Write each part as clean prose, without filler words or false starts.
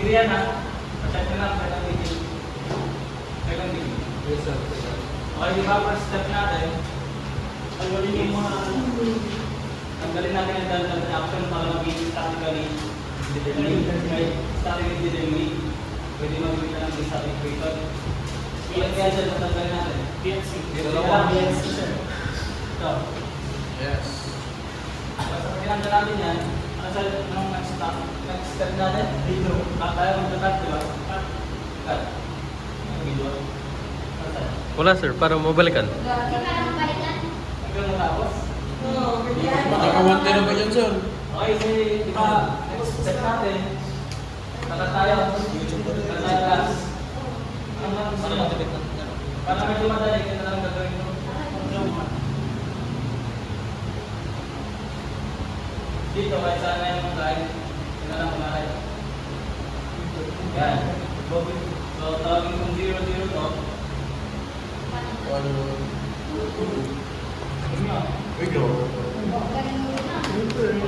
Sige yan ha. Check na lang. Second video. Second video. Yes, sir. Okay, di ba first step natin? Tanggalin yung mga tanggalin natin yung dal action para maging statically determined. Pwede mag-gawin na ng static equation. Ilan kaya dyan natanggalin natin? PNC. Dito lang. PNC, sir. Ito. Yes. Basta pinanggal natin yan. Ano sa anong next step natin? Dito. Tayo magtatat, di ba? Cut. Ang video. Ano tayo? Wala, sir. Para mabalikan. Hanggang matapos? Nakawante na ba yan, sir? Okay, so di ba, next step natin, tatat tayo. Tatat tayo class. Para medyo madali, kaya na lang gagawin mo. Dito, kahit saan na yung line, yun na lang kumahay. Yan. So, tawagin kong 0, 0 to. Wait, go.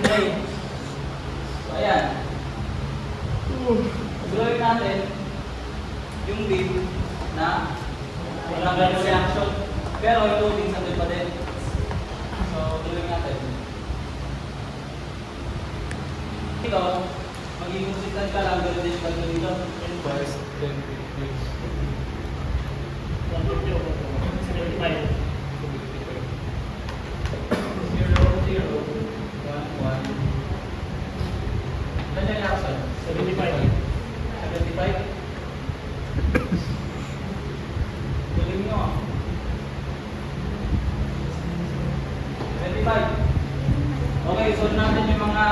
Okay. So, ayan. Gawin natin yung beam na walang ganong reaction. Pero yung loading sa pa din. So, tuloy natin. Ito, magiging consistent ka lang, gano'n din yung gano'n dito. Yes. 0, 0, 1, 1. Ganyan yung reaction. 75. Tuloy nyo. 25. Okay, so natin yung mga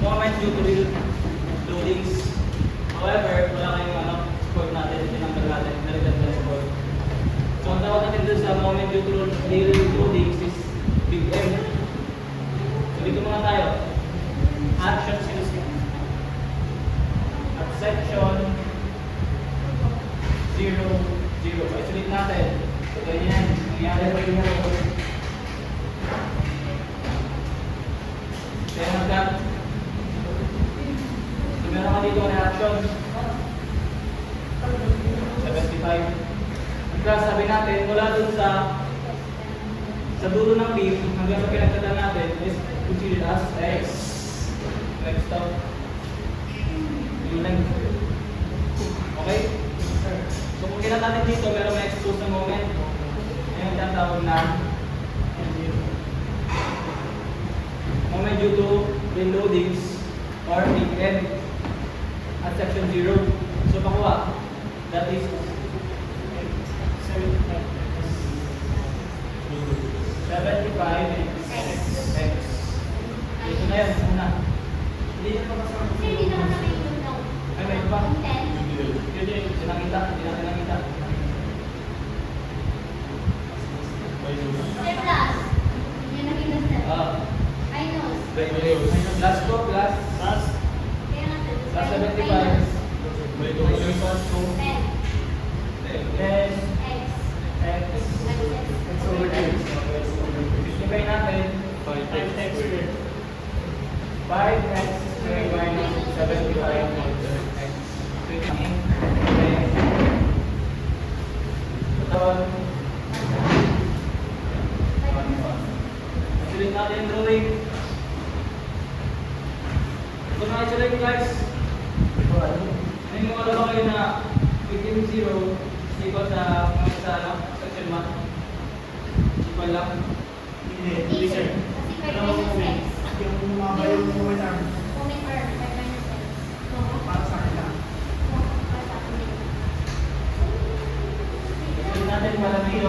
moment due to loadings. However, wala kayong support natin, tinanggal natin, nalitan na support. So, ang tawag natin dun sa moment due to loadings is big M. So, dito muna tayo. Action sinus. At section 0, 0. Isolate natin. So, ganyan. Nangyari pa yung kaya hanggang so meron ka dito reaction 75. Hanggang sabi natin mula dun sa dulo ng beam hanggang sa pinagdala natin is considered as X. Next stop. Yung length. Okay? So kung kailan natin dito meron may expose na moment. Ngayon tatawag na moment due to the loadings or big N at section 0. So pakuha, that is 75 X. Ito na yan, una. Hindi na pa kasama. Ay, may iba. Hindi nakita, hindi natin nakita. Last ko, last 75 may equals to 10 X over 10. Simplify natin 5X squared. 5X squared minus 75 X. So ito yung isolate natin yung drawing. Kung na-isolate guys, may mga alam kayo na 15 0 equal sa section 1 equal lang. Hindi, sir. Yung mga bayo ng moment arm. Para sa akin lang. Isolate natin para may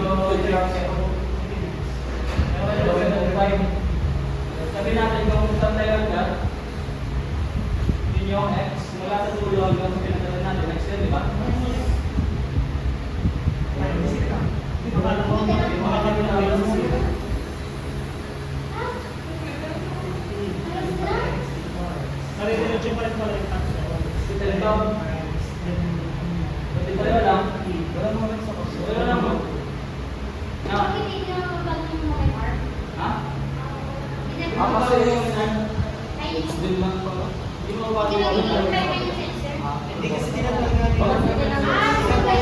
sabi natin kung saan tayo agad, yun yung X mula sa dulo hanggang sa pinagdala natin. Next yun, di ba? Ito ito. Pati pareho lang. Wala naman sa koso. Wala naman. Ha? Kasi yung din lang pa. Hindi mo ba Hindi kasi tinatawag nga nila. Bakit?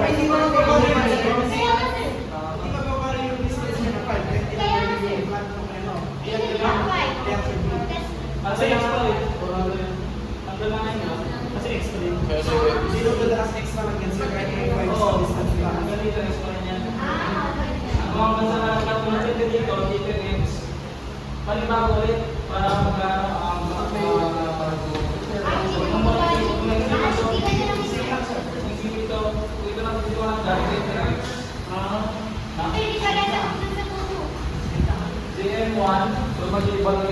Hindi ko na pagkakari yung business. Hindi ko pagkakari yung business niya na file. Kaya tinatawag yung plan kung ano. Kaya Kasi extra eh. Ang ganda nga yun. Kasi extra eh. Kasi, Zero to the last extra lang yan. So kahit yung file Oo, sa distance lang. ang ganito extra yan. Ang mga bansa na katulad dito dito, dito is panibago ulit para magkano ang DM1, so mag-ibang